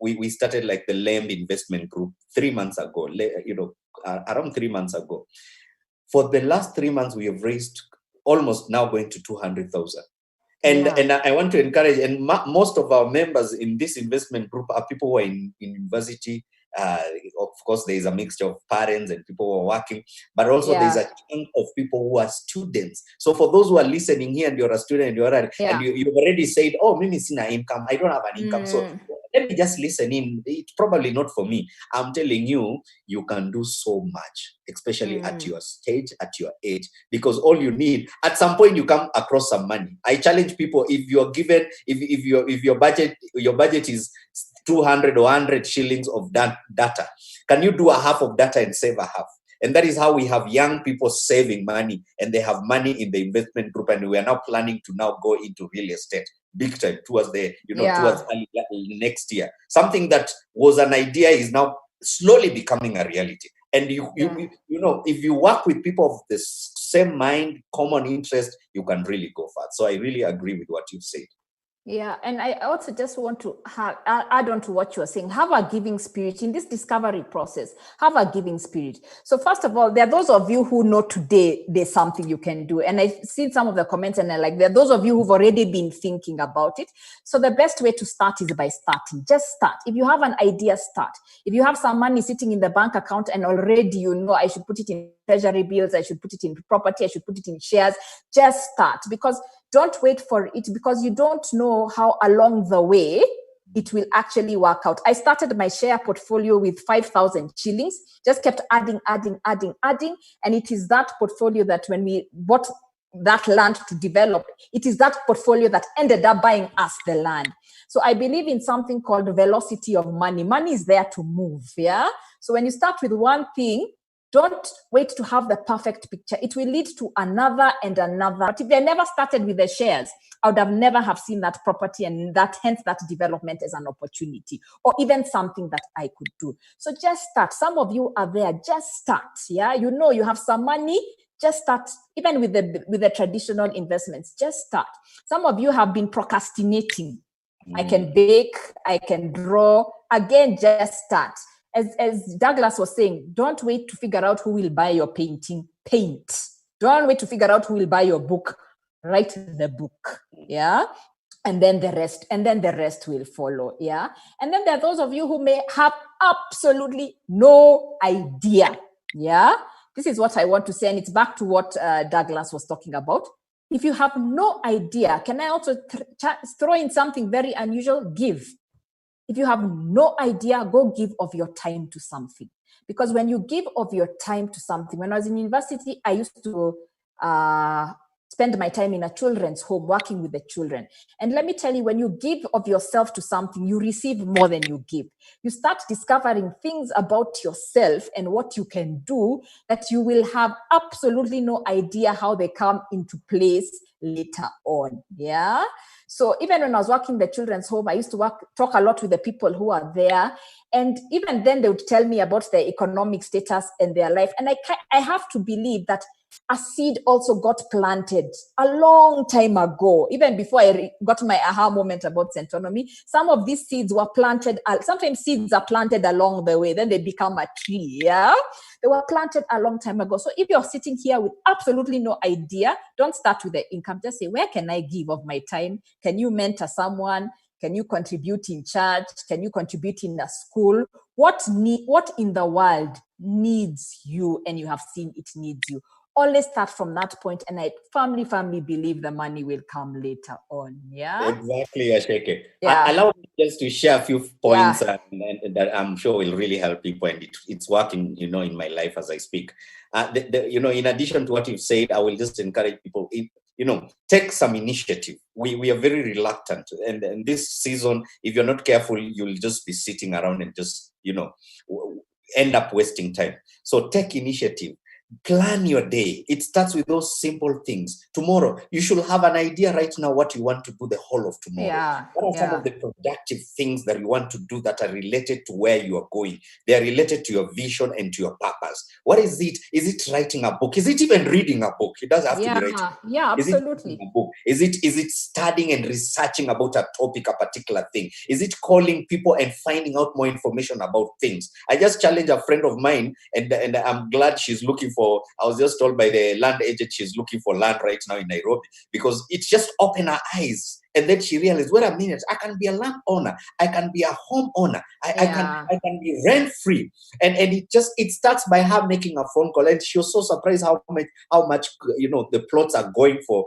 we started like the LAMB investment group 3 months ago, around 3 months ago. For the last 3 months, we have raised almost now going to 200,000. And I want to encourage, and most of our members in this investment group are people who are in university. Of course, there is a mixture of parents and people who are working, but also there's a chunk of people who are students. So for those who are listening here and you're a student and you've already said, oh, Mimi sina income, I don't have an income. So let me just listen in. It's probably not for me. I'm telling you, you can do so much, especially at your stage, at your age, because all you need, at some point you come across some money. I challenge people, if you're given, if your budget is 200 or 100 shillings of data, can you do a half of data and save a half? And that is how we have young people saving money, and they have money in the investment group, and we are now planning to now go into real estate big time towards towards next year. Something that was an idea is now slowly becoming a reality. And if you work with people of the same mind, common interest, you can really go far. So I really agree with what you said. Yeah, and I also just want to add on to what you're saying. Have a giving spirit in this discovery process. Have a giving spirit. So first of all, there are those of you who know today there's something you can do. And I've seen some of the comments and there are those of you who've already been thinking about it. So the best way to start is by starting. Just start. If you have an idea, start. If you have some money sitting in the bank account and already you know I should put it in treasury bills, I should put it in property, I should put it in shares, just start. Because don't wait for it, because you don't know how along the way it will actually work out. I started my share portfolio with 5,000 shillings, just kept adding. And it is that portfolio that when we bought that land to develop, it is that portfolio that ended up buying us the land. So I believe in something called velocity of money. Money is there to move, yeah? So when you start with one thing, don't wait to have the perfect picture. It will lead to another and another. But if I never started with the shares, I would have never have seen that property and hence that development as an opportunity or even something that I could do. So just start. Some of you are there. Just start. Yeah, you know you have some money. Just start. Even with the traditional investments, just start. Some of you have been procrastinating. I can bake. I can draw. Again, just start. As Douglas was saying, don't wait to figure out who will buy your painting. Paint. Don't wait to figure out who will buy your book. Write the book. Yeah. And then the rest will follow. Yeah. And then there are those of you who may have absolutely no idea. Yeah. This is what I want to say. And it's back to what Douglas was talking about. If you have no idea, can I also throw in something very unusual? Give. If you have no idea, go give of your time to something. Because when you give of your time to something, when I was in university, I used to spend my time in a children's home working with the children. And let me tell you, when you give of yourself to something, you receive more than you give. You start discovering things about yourself and what you can do that you will have absolutely no idea how they come into place later on. Yeah. So even when I was working in the children's home, I used to talk a lot with the people who are there. And even then they would tell me about their economic status and their life. And I have to believe that a seed also got planted a long time ago, even before I got my aha moment about Centonomy. Some of these seeds were planted. Sometimes seeds are planted along the way, then they become a tree. Yeah, they were planted a long time ago. So if you're sitting here with absolutely no idea, don't start with the income. Just say, where can I give of my time? Can you mentor someone? Can you contribute in church? Can you contribute in a school? What in the world needs you, and you have seen it needs you? Always start from that point, and I firmly believe the money will come later on. Yeah, exactly, Asheke. Yeah. Allow me just to share a few points and that I'm sure will really help people, and it's working, in my life as I speak. In addition to what you've said, I will just encourage people. Take some initiative. We are very reluctant, and this season, if you're not careful, you'll just be sitting around and just end up wasting time. So take initiative. Plan your day. It starts with those simple things. Tomorrow, you should have an idea right now what you want to do the whole of tomorrow. Yeah. What are some of the productive things that you want to do that are related to where you are going? They are related to your vision and to your purpose. What is it? Is it writing a book? Is it even reading a book? It doesn't have to be writing. Yeah, absolutely. Is it reading a book? Is it studying and researching about a topic, a particular thing? Is it calling people and finding out more information about things? I just challenged a friend of mine, and I'm glad she's looking for, I was just told by the land agent she's looking for land right now in Nairobi, because it just opened her eyes. And then she realized, wait a minute, I can be a landowner, I can be a homeowner, I can be rent-free. And it starts by her making a phone call, and she was so surprised how much the plots are going for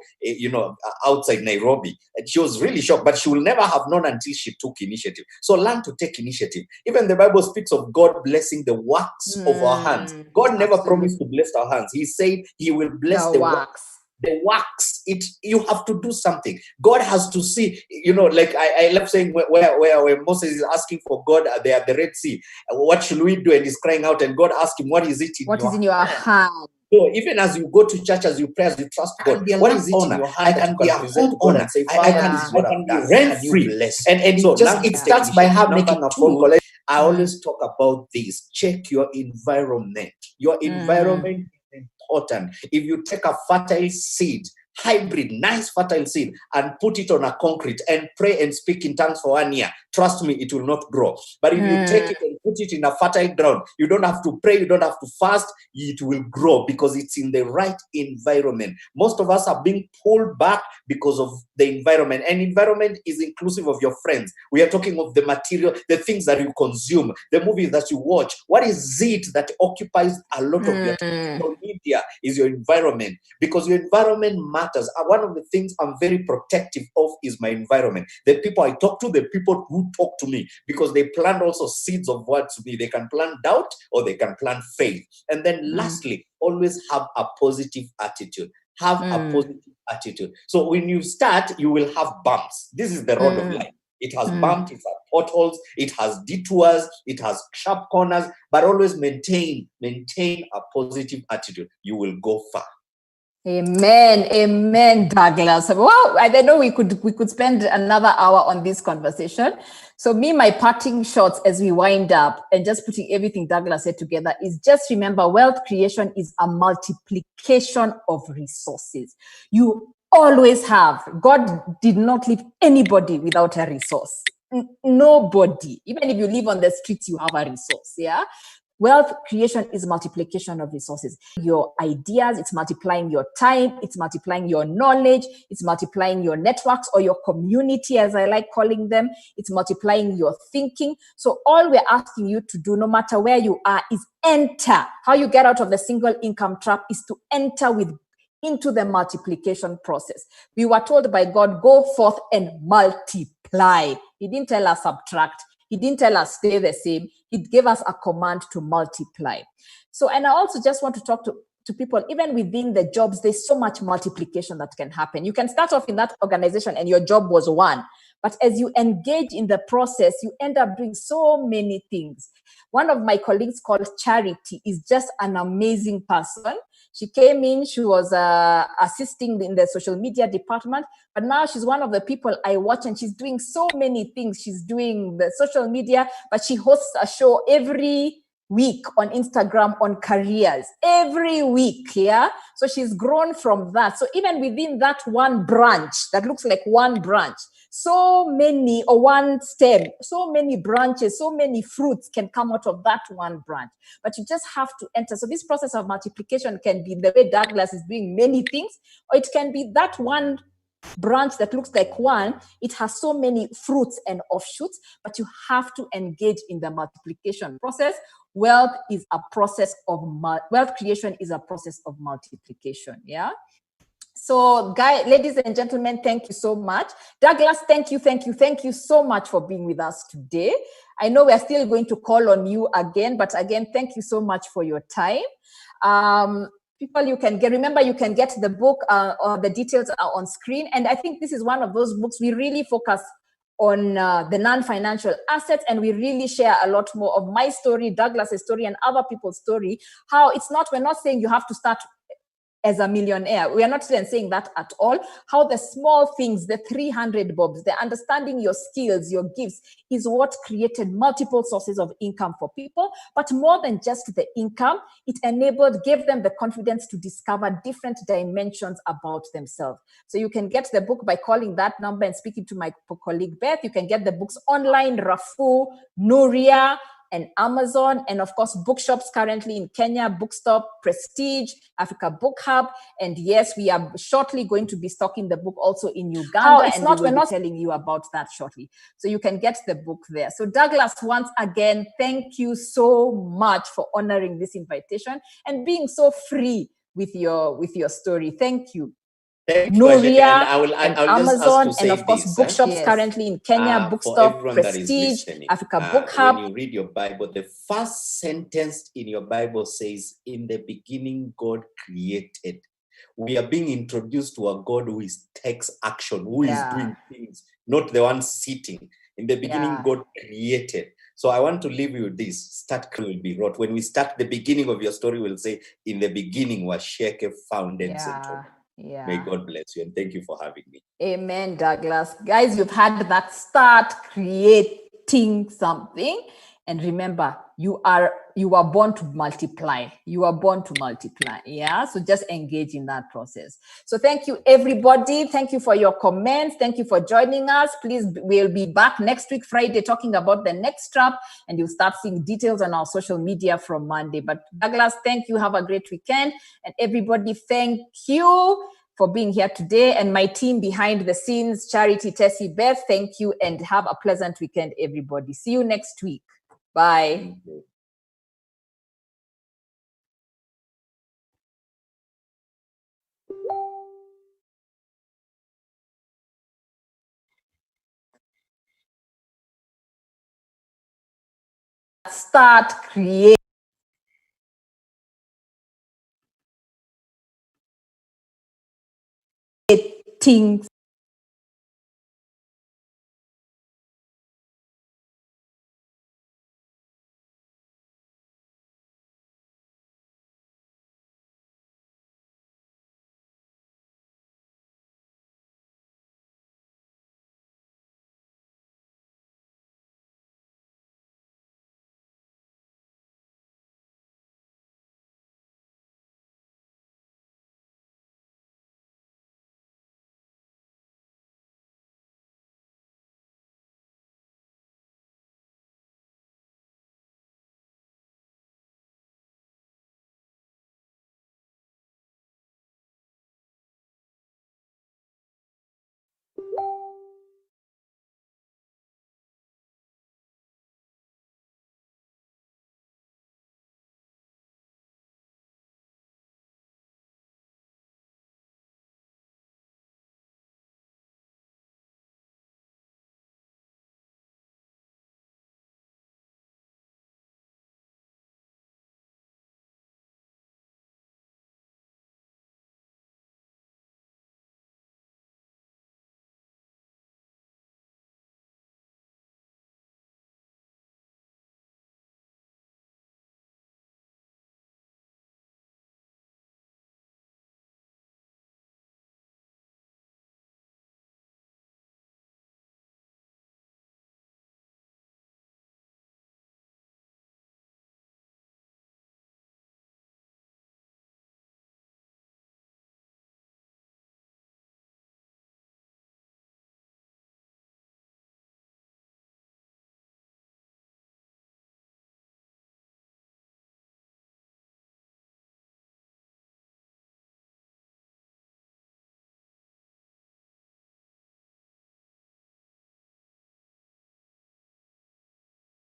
outside Nairobi. And she was really shocked, but she will never have known until she took initiative. So learn to take initiative. Even the Bible speaks of God blessing the works of our hands. God never promised to bless our hands. He said he will bless the works. The works, you have to do something. God has to see, like I love saying where Moses is asking for God at the Red Sea, what should we do? And he's crying out, and God asked him, what is it in your hand? So even as you go to church, as you pray, as you trust God, what is it in your hand? I can be a homeowner. I can be rent-free. And it starts by her making a phone call. I always talk about this. Check your environment. Your environment is important. If you take a fertile seed, hybrid, nice fertile seed, and put it on a concrete and pray and speak in tongues for 1 year, trust me, it will not grow. But if you take it and put it in a fertile ground, you don't have to pray, you don't have to fast, it will grow because it's in the right environment. Most of us are being pulled back because of the environment, and environment is inclusive of your friends. We are talking of the material, the things that you consume, the movies that you watch. What is it that occupies a lot of your time? Social media is your environment, because your environment matters. One of the things I'm very protective of is my environment. The people I talk to, the people who talk to me, because they plant also seeds of what to be. They can plant doubt or they can plant faith. And then lastly, always have a positive attitude. Have a positive attitude. So when you start, you will have bumps. This is the road of life. It has bumps, it has potholes, it has detours, it has sharp corners, but always maintain a positive attitude. You will go far. Amen, Douglas. Well, I don't know, we could spend another hour on this conversation. So my parting shots as we wind up and just putting everything Douglas said together is just remember, wealth creation is a multiplication of resources. You always have. God did not leave anybody without a resource. Nobody. Even if you live on the streets, you have a resource. Yeah. Wealth creation is multiplication of resources. Your ideas, it's multiplying your time, it's multiplying your knowledge, it's multiplying your networks or your community, as I like calling them. It's multiplying your thinking. So all we're asking you to do, no matter where you are, is enter. How you get out of the single income trap is to enter into the multiplication process. We were told by God, go forth and multiply. He didn't tell us subtract. He didn't tell us stay the same. He gave us a command to multiply. So, and I also just want to talk to people, even within the jobs, there's so much multiplication that can happen. You can start off in that organization and your job was one. But as you engage in the process, you end up doing so many things. One of my colleagues called Charity is just an amazing person. She came in, she was assisting in the social media department, but now she's one of the people I watch and she's doing so many things. She's doing the social media, but she hosts a show every week on Instagram on careers, every week, yeah? So she's grown from that. So even within that one branch, that looks like one branch, so many, or one stem, so many branches, so many fruits can come out of that one branch. But you just have to enter. So this process of multiplication can be the way Douglas is doing many things, or it can be that one branch that looks like one. It has so many fruits and offshoots, but you have to engage in the multiplication process. Wealth creation is a process of multiplication. Yeah. So, ladies and gentlemen, thank you so much. Douglas, thank you so much for being with us today. I know we are still going to call on you again, but again, thank you so much for your time. People, you can get the book, or the details are on screen. And I think this is one of those books we really focus on the non-financial assets, and we really share a lot more of my story, Douglas's story, and other people's story. How we're not saying you have to start as a millionaire. We are not saying that at all. How the small things, the 300 bobs, the understanding your skills, your gifts is what created multiple sources of income for people. But more than just the income, it gave them the confidence to discover different dimensions about themselves. So you can get the book by calling that number and speaking to my colleague Beth. You can get the books online, Rafu, Nuria, and Amazon, and of course, bookshops currently in Kenya, Bookstop, Prestige, Africa Book Hub, and yes, we are shortly going to be stocking the book also in Uganda, we're not telling you about that shortly. So you can get the book there. So Douglas, once again, thank you so much for honoring this invitation and being so free with your story. Thank you. Nuria, and Amazon, and of course, bookshops currently in Kenya, Bookstop, Prestige, Africa Book Hub. When you read your Bible, the first sentence in your Bible says, "In the beginning, God created." We are being introduced to a God who takes action, who is doing things, not the one sitting. In the beginning, God created. So I want to leave you with this. Start will be wrote. When we start the beginning of your story, we'll say, "In the beginning, WACEKE founded Centonomy." Yeah. May God bless you, and thank you for having me. Amen, Douglas. Guys, you've had that start creating something. And remember, you are born to multiply. You are born to multiply. Yeah. So just engage in that process. So thank you, everybody. Thank you for your comments. Thank you for joining us. Please, we'll be back next week, Friday, talking about the next trap, and you'll start seeing details on our social media from Monday. But Douglas, thank you. Have a great weekend. And everybody, thank you for being here today. And my team behind the scenes, Charity, Tessie, Beth, thank you, and have a pleasant weekend, everybody. See you next week. Bye. Start creating